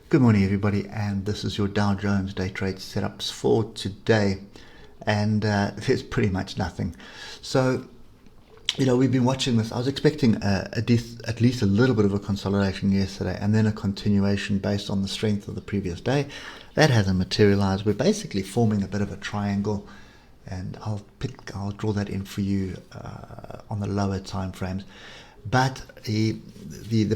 Good morning, everybody, and this is your Dow Jones day trade setups for today, and there's pretty much nothing. So, we've been watching this. I was expecting at least a little bit of a consolidation yesterday, and then a continuation based on the strength of the previous day. That hasn't materialized. We're basically forming a bit of a triangle, and I'll draw that in for you on the lower time frames. But the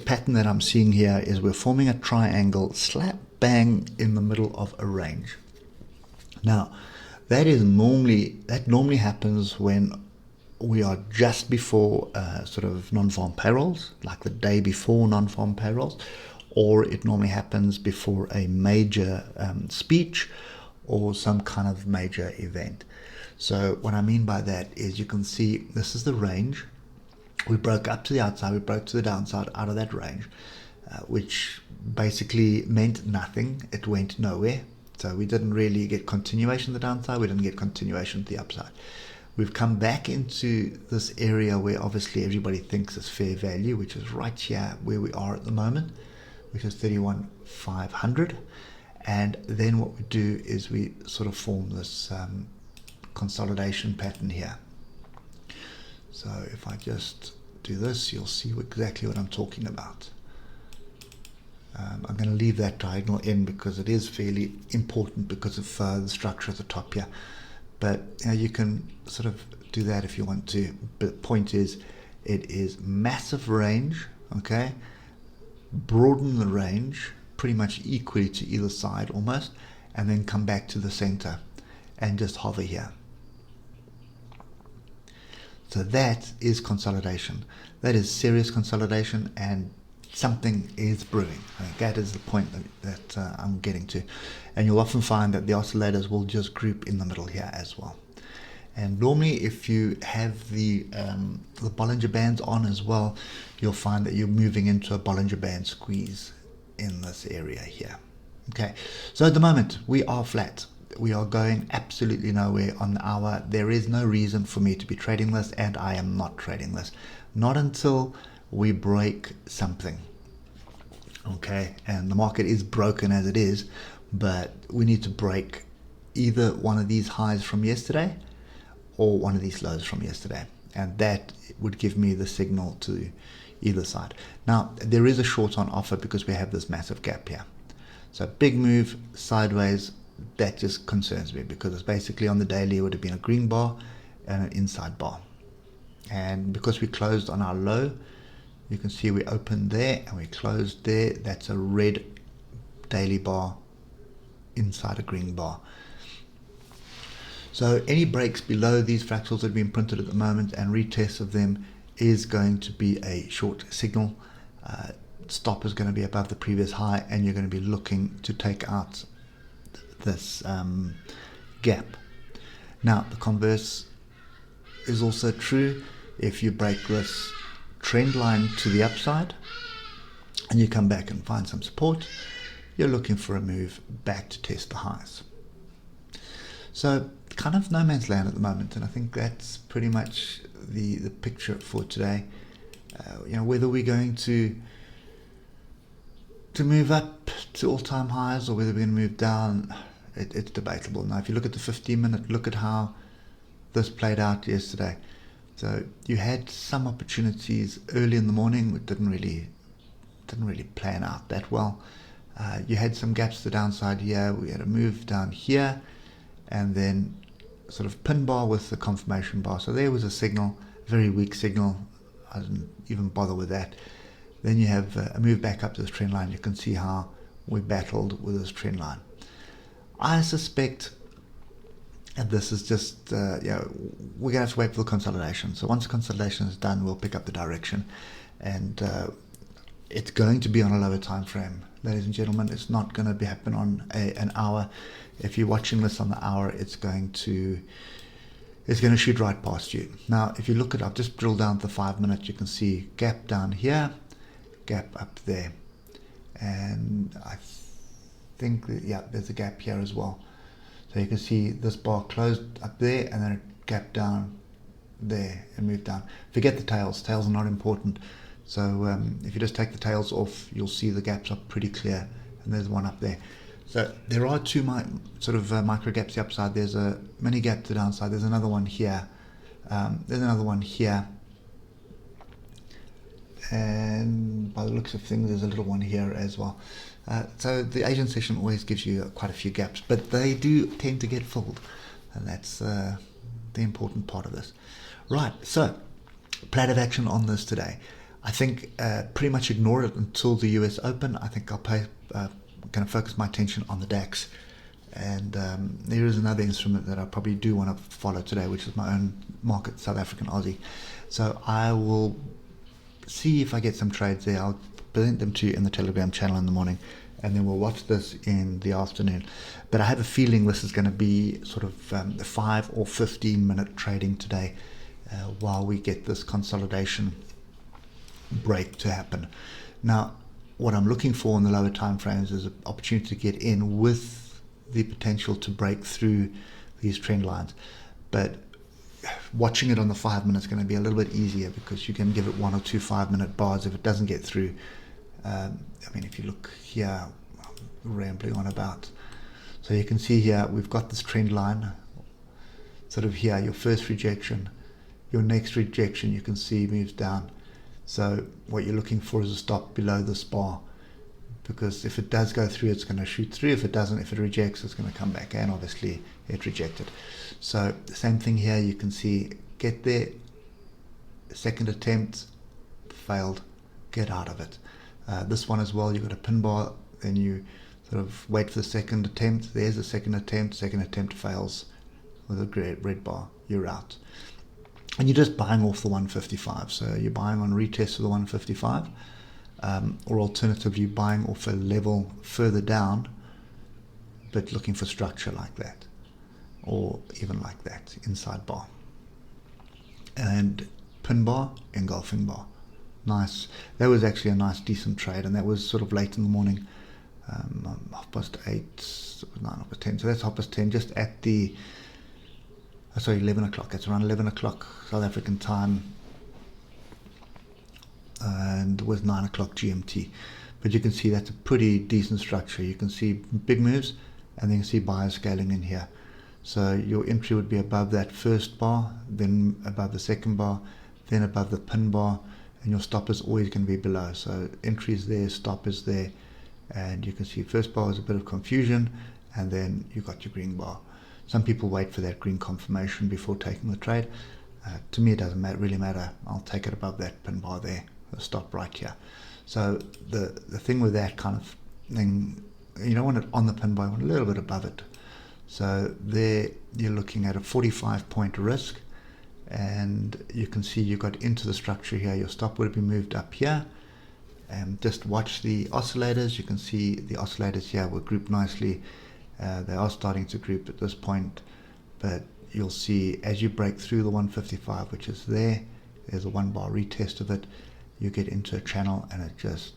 pattern that I'm seeing here is we're forming a triangle slap bang in the middle of a range. Now, that normally happens when we are just before sort of non-farm payrolls, like the day before non-farm payrolls, or it normally happens before a major speech or some kind of major event. So what I mean by that is you can see this is the range. We broke up to the outside, we broke to the downside out of that range, which basically meant nothing. It went nowhere. So we didn't really get continuation to the downside, we didn't get continuation to the upside. We've come back into this area where obviously everybody thinks is fair value, which is right here where we are at the moment, which is 31,500. And then what we do is we sort of form this consolidation pattern here. So if I just do this, you'll see exactly what I'm talking about. I'm going to leave that diagonal in because it is fairly important because of the structure at the top here. But you can sort of do that if you want to. But the point is, it is massive range, okay? Broaden the range pretty much equally to either side almost, and then come back to the center and just hover here. So that is consolidation. That is serious consolidation, and something is brewing. I think that is the point that I'm getting to. And you'll often find that the oscillators will just group in the middle here as well. And normally if you have the Bollinger Bands on as well, you'll find that you're moving into a Bollinger Band squeeze in this area here. Okay, so at the moment we are flat. We are going absolutely nowhere on the hour. There is no reason for me to be trading this, and I am not trading this. Not until we break something. Okay, and the market is broken as it is, but we need to break either one of these highs from yesterday or one of these lows from yesterday, and that would give me the signal to either side. Now, there is a short on offer because we have this massive gap here. So big move sideways. That just concerns me because it's basically on the daily it would have been a green bar and an inside bar, and because we closed on our low, you can see we opened there and we closed there. That's a red daily bar inside a green bar. So any breaks below these fractals that have been printed at the moment and retests of them is going to be a short signal. Stop is going to be above the previous high, and you're going to be looking to take out this gap. Now the converse is also true. If you break this trend line to the upside and you come back and find some support, you're looking for a move back to test the highs. So kind of no man's land at the moment, and I think that's pretty much the picture for today. Whether we're going to move up to all-time highs or whether we're going to move down, it's debatable. Now if you look at the 15-minute, look at how this played out yesterday. So you had some opportunities early in the morning which didn't really plan out that well. You had some gaps to the downside here. We had a move down here and then sort of pin bar with the confirmation bar. So there was a signal, very weak signal. I didn't even bother with that. Then you have a move back up to this trend line. You can see how we battled with this trend line. I suspect, and this is just, we're going to have to wait for the consolidation. So once the consolidation is done, we'll pick up the direction. And it's going to be on a lower time frame, ladies and gentlemen. It's not going to happen on an hour. If you're watching this on the hour, it's going to shoot right past you. Now, if you look at, I've just drilled down to the 5 minute, you can see gap down here, gap up there. And I think that, yeah, there's a gap here as well. So you can see this bar closed up there and then it gapped down there and moved down. Forget the tails. Tails are not important. So if you just take the tails off, you'll see the gaps are pretty clear and there's one up there. So there are two micro gaps the upside. There's a mini gap to the downside. There's another one here. There's another one here. And by the looks of things, there's a little one here as well. So the Asian session always gives you quite a few gaps, but they do tend to get filled, and that's the important part of this. Right, so plan of action on this today. I think pretty much ignore it until the US Open. I think I'll going to focus my attention on the DAX, and there is another instrument that I probably do want to follow today, which is my own market, South African Aussie. So I will see if I get some trades there. I'll present them to you in the Telegram channel in the morning, and then we'll watch this in the afternoon. But I have a feeling this is going to be sort of 5 or 15 minute trading today while we get this consolidation break to happen. Now, what I'm looking for in the lower time frames is an opportunity to get in with the potential to break through these trend lines. But watching it on the 5 minutes is going to be a little bit easier, because you can give it 1 or 2 5-minute bars if it doesn't get through. If you look here, I'm rambling on about. So you can see here, we've got this trend line, sort of here, your first rejection, your next rejection, you can see moves down. So what you're looking for is a stop below this bar, because if it does go through, it's going to shoot through. If it doesn't, if it rejects, it's going to come back, and obviously it rejected. So the same thing here, you can see, get there, second attempt, failed, get out of it. This one as well, you've got a pin bar, then you sort of wait for the second attempt. There's the second attempt fails with a red bar, you're out. And you're just buying off the 155, so you're buying on retest of the 155, or alternatively buying off a level further down, but looking for structure like that, or even like that, inside bar. And pin bar, engulfing bar. Nice. That was actually a nice decent trade, and that was sort of late in the morning, 8:30, 9:10. So that's 10:30, just at the 11 o'clock. It's around 11 o'clock South African time, and it was 9 o'clock GMT. But you can see that's a pretty decent structure. You can see big moves, and then you can see buyers scaling in here. So your entry would be above that first bar, then above the second bar, then above the pin bar, and your stop is always going to be below. So entry is there, stop is there, and you can see first bar is a bit of confusion, and then you got your green bar. Some people wait for that green confirmation before taking the trade. To me, it doesn't really matter. I'll take it above that pin bar there, the stop right here. So the thing with that kind of thing, you don't want it on the pin bar, you want a little bit above it. So there you're looking at a 45-point risk, and you can see you got into the structure here. Your stop would have been moved up here, and just watch the oscillators. You can see the oscillators here were grouped nicely. They are starting to group at this point, but you'll see as you break through the 155, which is there's a 1 bar retest of it, you get into a channel and it just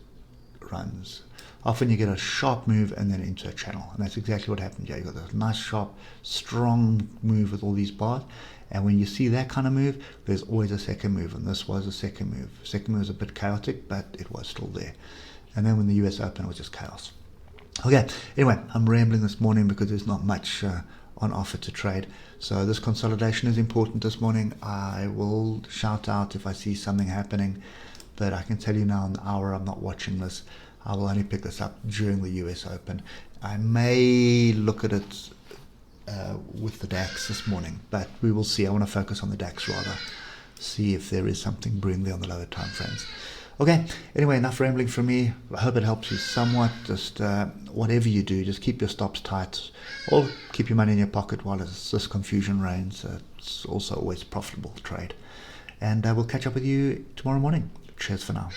runs. Often you get a sharp move and then into a channel, and that's exactly what happened here. You got this nice sharp strong move with all these bars, and when you see that kind of move, there's always a second move, and this was a second move. Second move was a bit chaotic, but it was still there. And then when the US Open, it was just chaos. Okay, anyway, I'm rambling this morning because there's not much on offer to trade. So this consolidation is important this morning. I will shout out if I see something happening, but I can tell you now in the hour I'm not watching this. I will only pick this up during the US Open. I may look at it with the DAX this morning, but we will see. I want to focus on the DAX rather, see if there is something brewing there on the lower time frames. Okay, anyway, enough rambling from me. I hope it helps you somewhat. Just whatever you do, just keep your stops tight, or keep your money in your pocket while this confusion reigns. It's also always a profitable trade. And we'll catch up with you tomorrow morning. Cheers for now.